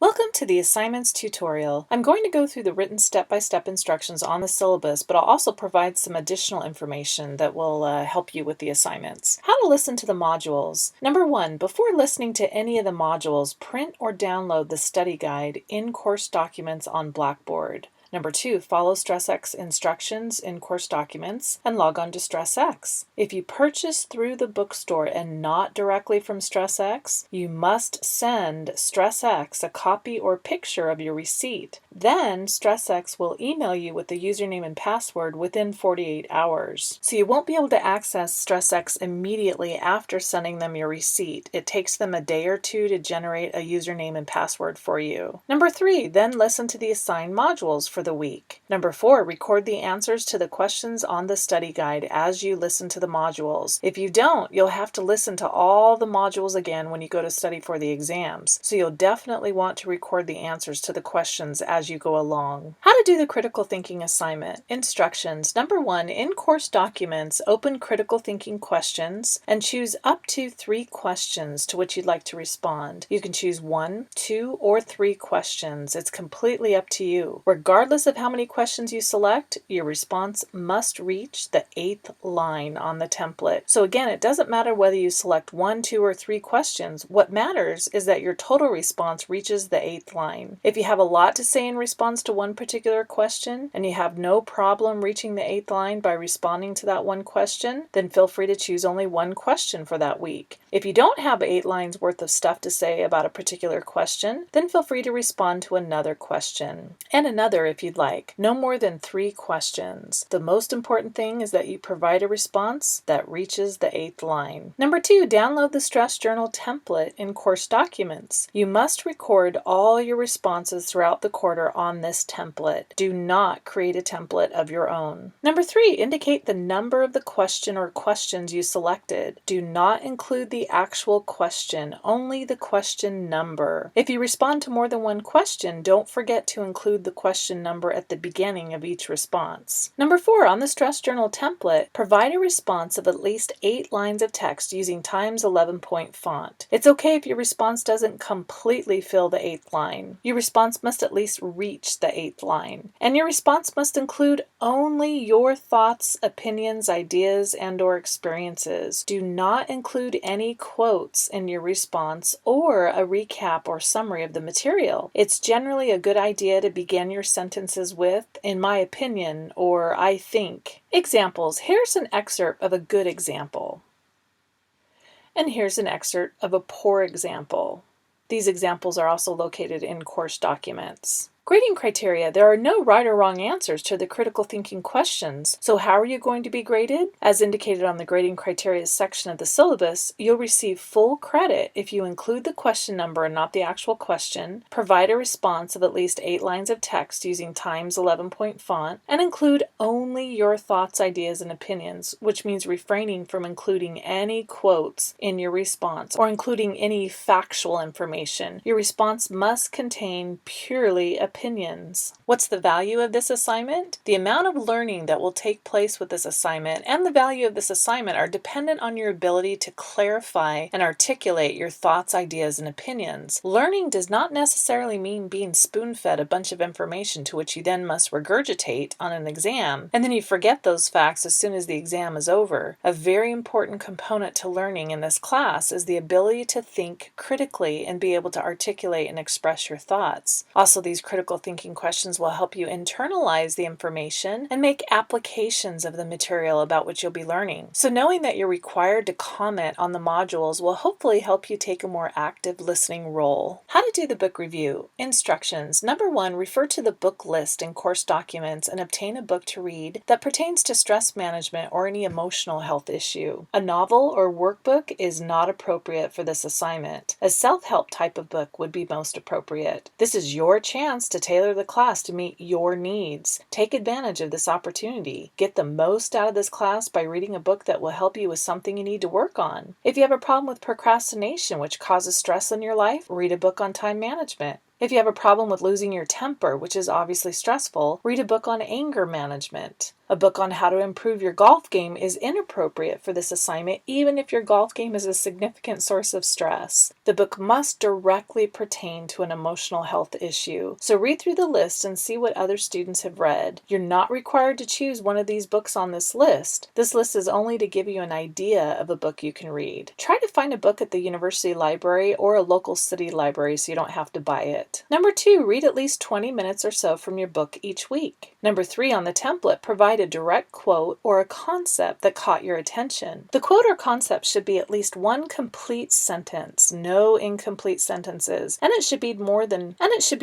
Welcome to the assignments tutorial. I'm going to go through the written step-by-step instructions on the syllabus, but I'll also provide some additional information that will help you with the assignments. How to listen to the modules. Number 1, before listening to any of the modules, print or download the study guide in course documents on Blackboard. Number 2, follow StressX instructions in course documents and log on to StressX. If you purchase through the bookstore and not directly from StressX, you must send StressX a copy or picture of your receipt. Then StressX will email you with the username and password within 48 hours. So you won't be able to access StressX immediately after sending them your receipt. It takes them a day or two to generate a username and password for you. Number 3, then listen to the assigned modules for the week. Number 4, record the answers to the questions on the study guide as you listen to the modules. If you don't, you'll have to listen to all the modules again when you go to study for the exams. So you'll definitely want to record the answers to the questions as you go along. How to do the critical thinking assignment. Instructions. Number 1, in course documents, open critical thinking questions and choose up to 3 questions to which you'd like to respond. You can choose 1, 2, or 3 questions. It's completely up to you. Regardless of how many questions you select, your response must reach the 8th line on the template. So again, it doesn't matter whether you select 1, 2, or 3 questions. What matters is that your total response reaches the 8th line. If you have a lot to say in response to one particular question and you have no problem reaching the 8th line by responding to that one question, then feel free to choose only one question for that week. If you don't have 8 lines worth of stuff to say about a particular question, then feel free to respond to another question. And another if you'd like. No more than 3 questions. The most important thing is that you provide a response that reaches the 8th line. Number 2, download the Stress Journal template in course documents. You must record all your responses throughout the quarter on this template. Do not create a template of your own. Number 3, indicate the number of the question or questions you selected. Do not include the actual question, only the question number. If you respond to more than one question, don't forget to include the question number at the beginning of each response. Number 4, on the Stress Journal template, provide a response of at least 8 lines of text using Times 11-point font. It's okay if your response doesn't completely fill the 8th line. Your response must at least reach the 8th line. And your response must include only your thoughts, opinions, ideas, and/or experiences. Do not include any quotes in your response or a recap or summary of the material. It's generally a good idea to begin your sentences with, "in my opinion," or "I think." Examples. Here's an excerpt of a good example. And here's an excerpt of a poor example. These examples are also located in course documents. Grading criteria. There are no right or wrong answers to the critical thinking questions. So how are you going to be graded? As indicated on the grading criteria section of the syllabus, you'll receive full credit if you include the question number and not the actual question, provide a response of at least 8 lines of text using Times 11-point font, and include only your thoughts, ideas, and opinions, which means refraining from including any quotes in your response or including any factual information. Your response must contain purely opinions. What's the value of this assignment? The amount of learning that will take place with this assignment and the value of this assignment are dependent on your ability to clarify and articulate your thoughts, ideas, and opinions. Learning does not necessarily mean being spoon-fed a bunch of information to which you then must regurgitate on an exam, and then you forget those facts as soon as the exam is over. A very important component to learning in this class is the ability to think critically and be able to articulate and express your thoughts. Also, these critical thinking questions will help you internalize the information and make applications of the material about which you'll be learning. So knowing that you're required to comment on the modules will hopefully help you take a more active listening role. How to do the book review. Instructions. Number 1, refer to the book list in course documents and obtain a book to read that pertains to stress management or any emotional health issue. A novel or workbook is not appropriate for this assignment. A self-help type of book would be most appropriate. This is your chance to tailor the class to meet your needs. Take advantage of this opportunity. Get the most out of this class by reading a book that will help you with something you need to work on. If you have a problem with procrastination, which causes stress in your life, read a book on time management. If you have a problem with losing your temper, which is obviously stressful, read a book on anger management. A book on how to improve your golf game is inappropriate for this assignment, even if your golf game is a significant source of stress. The book must directly pertain to an emotional health issue. So read through the list and see what other students have read. You're not required to choose one of these books on this list. This list is only to give you an idea of a book you can read. Try to find a book at the university library or a local city library so you don't have to buy it. Number 2, read at least 20 minutes or so from your book each week. Number 3, on the template, provide a direct quote or a concept that caught your attention. The quote or concept should be at least one complete sentence, no incomplete sentences, and it should be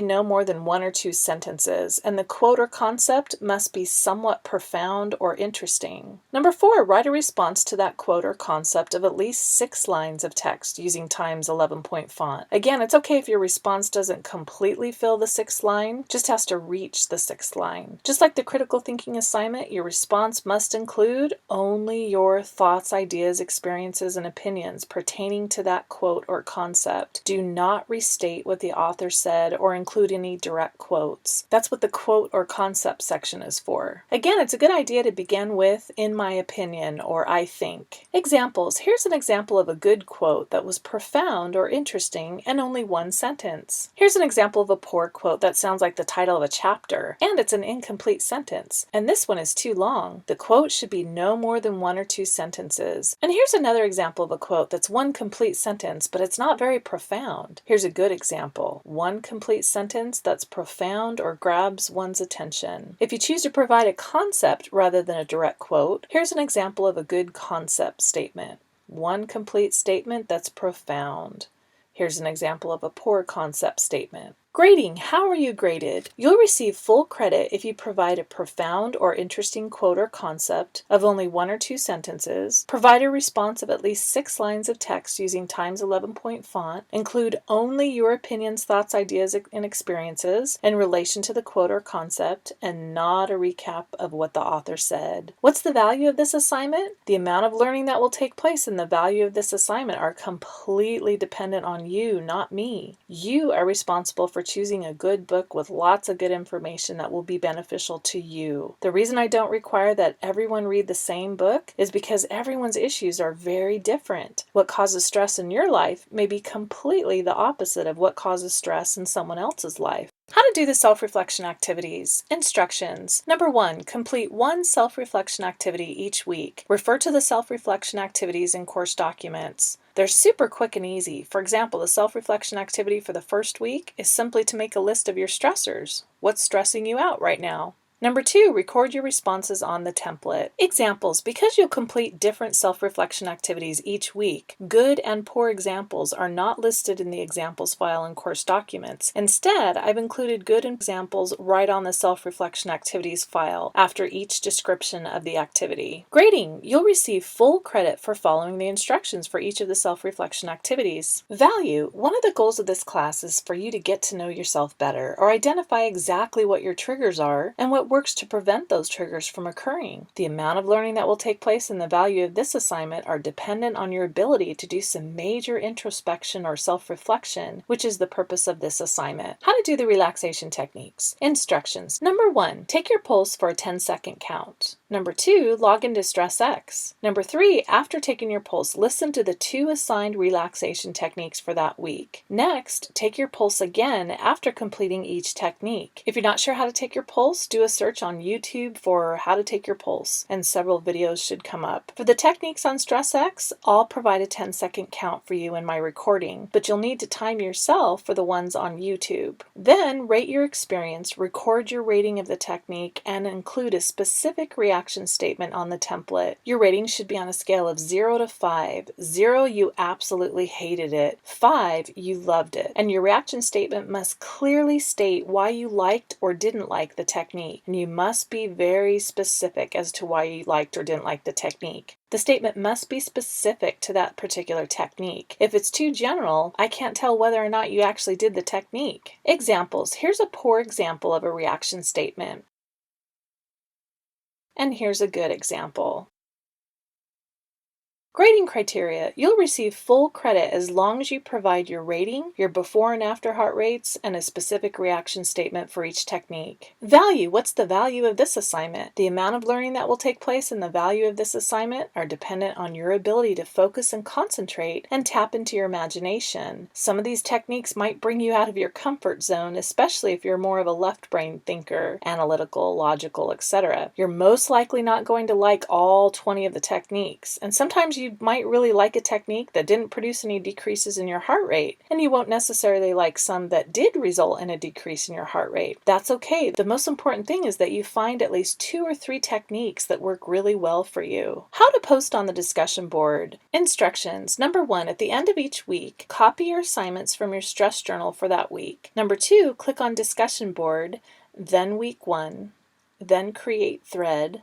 no more than 1 or 2 sentences, and the quote or concept must be somewhat profound or interesting. Number 4, write a response to that quote or concept of at least 6 lines of text using Times 11-point font. Again, it's okay if your response doesn't completely fill the 6th line, just has to reach the 6th line. Just like the critical thinking assignment, your response must include only your thoughts, ideas, experiences, and opinions pertaining to that quote or concept. Do not restate what the author said or include any direct quotes. That's what the quote or concept section is for. Again, it's a good idea to begin with, in my opinion, or I think. Examples. Here's an example of a good quote that was profound or interesting and only 1 sentence. Here's an example of a poor quote that sounds like the title of a chapter, and it's an incomplete sentence. And this one is too long. The quote should be no more than 1 or 2 sentences. And here's another example of a quote that's 1 complete sentence, but it's not very profound. Here's a good example. 1 complete sentence that's profound or grabs one's attention. If you choose to provide a concept rather than a direct quote, here's an example of a good concept statement. 1 complete statement that's profound. Here's an example of a poor concept statement. Grading. How are you graded? You'll receive full credit if you provide a profound or interesting quote or concept of only 1 or 2 sentences, provide a response of at least 6 lines of text using Times 11-point font, include only your opinions, thoughts, ideas, and experiences in relation to the quote or concept, and not a recap of what the author said. What's the value of this assignment? The amount of learning that will take place and the value of this assignment are completely dependent on you, not me. You are responsible for choosing a good book with lots of good information that will be beneficial to you. The reason I don't require that everyone read the same book is because everyone's issues are very different. What causes stress in your life may be completely the opposite of what causes stress in someone else's life. How to do the self-reflection activities. Instructions. Number 1, complete 1 self-reflection activity each week. Refer to the self-reflection activities in course documents. They're super quick and easy. For example, the self-reflection activity for the first week is simply to make a list of your stressors. What's stressing you out right now? Number 2, record your responses on the template. Examples. Because you'll complete different self-reflection activities each week, good and poor examples are not listed in the examples file in course documents. Instead, I've included good examples right on the self-reflection activities file after each description of the activity. Grading. You'll receive full credit for following the instructions for each of the self-reflection activities. Value. One of the goals of this class is for you to get to know yourself better or identify exactly what your triggers are and what works to prevent those triggers from occurring. The amount of learning that will take place and the value of this assignment are dependent on your ability to do some major introspection or self-reflection, which is the purpose of this assignment. How to do the relaxation techniques. Instructions. Number 1, take your pulse for a 10-second count. Number 2, log into StressX. Number 3, after taking your pulse, listen to the 2 assigned relaxation techniques for that week. Next, take your pulse again after completing each technique. If you're not sure how to take your pulse, do a search on YouTube for how to take your pulse, and several videos should come up. For the techniques on StressX, I'll provide a 10-second count for you in my recording, but you'll need to time yourself for the ones on YouTube. Then, rate your experience, record your rating of the technique, and include a specific reaction statement on the template. Your rating should be on a scale of 0 to 5. 0, you absolutely hated it. 5, you loved it. And your reaction statement must clearly state why you liked or didn't like the technique. And you must be very specific as to why you liked or didn't like the technique. The statement must be specific to that particular technique. If it's too general, I can't tell whether or not you actually did the technique. Examples. Here's a poor example of a reaction statement. And here's a good example. Grading criteria. You'll receive full credit as long as you provide your rating, your before and after heart rates, and a specific reaction statement for each technique. Value. What's the value of this assignment? The amount of learning that will take place and the value of this assignment are dependent on your ability to focus and concentrate and tap into your imagination. Some of these techniques might bring you out of your comfort zone, especially if you're more of a left brain thinker, analytical, logical, etc. You're most likely not going to like all 20 of the techniques, and sometimes you might really like a technique that didn't produce any decreases in your heart rate, and you won't necessarily like some that did result in a decrease in your heart rate. That's okay. The most important thing is that you find at least 2 or 3 techniques that work really well for you. How to post on the discussion board. Instructions. Number 1, at the end of each week, copy your assignments from your stress journal for that week. Number 2, click on discussion board, then week 1, then create thread,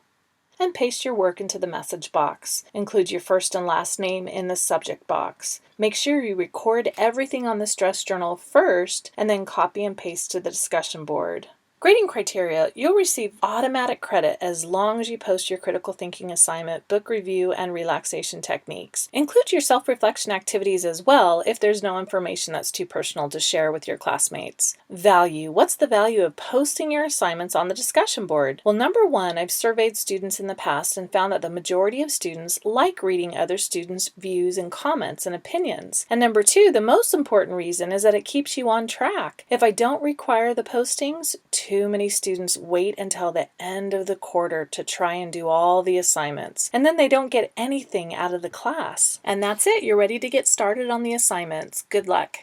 and paste your work into the message box. Include your first and last name in the subject box. Make sure you record everything on the stress journal first and then copy and paste to the discussion board. Grading criteria. You'll receive automatic credit as long as you post your critical thinking assignment, book review, and relaxation techniques. Include your self-reflection activities as well if there's no information that's too personal to share with your classmates. Value. What's the value of posting your assignments on the discussion board? Well, number 1, I've surveyed students in the past and found that the majority of students like reading other students' views and comments and opinions. And number 2, the most important reason is that it keeps you on track. If I don't require the postings, too many students wait until the end of the quarter to try and do all the assignments, and then they don't get anything out of the class. And that's it. You're ready to get started on the assignments. Good luck.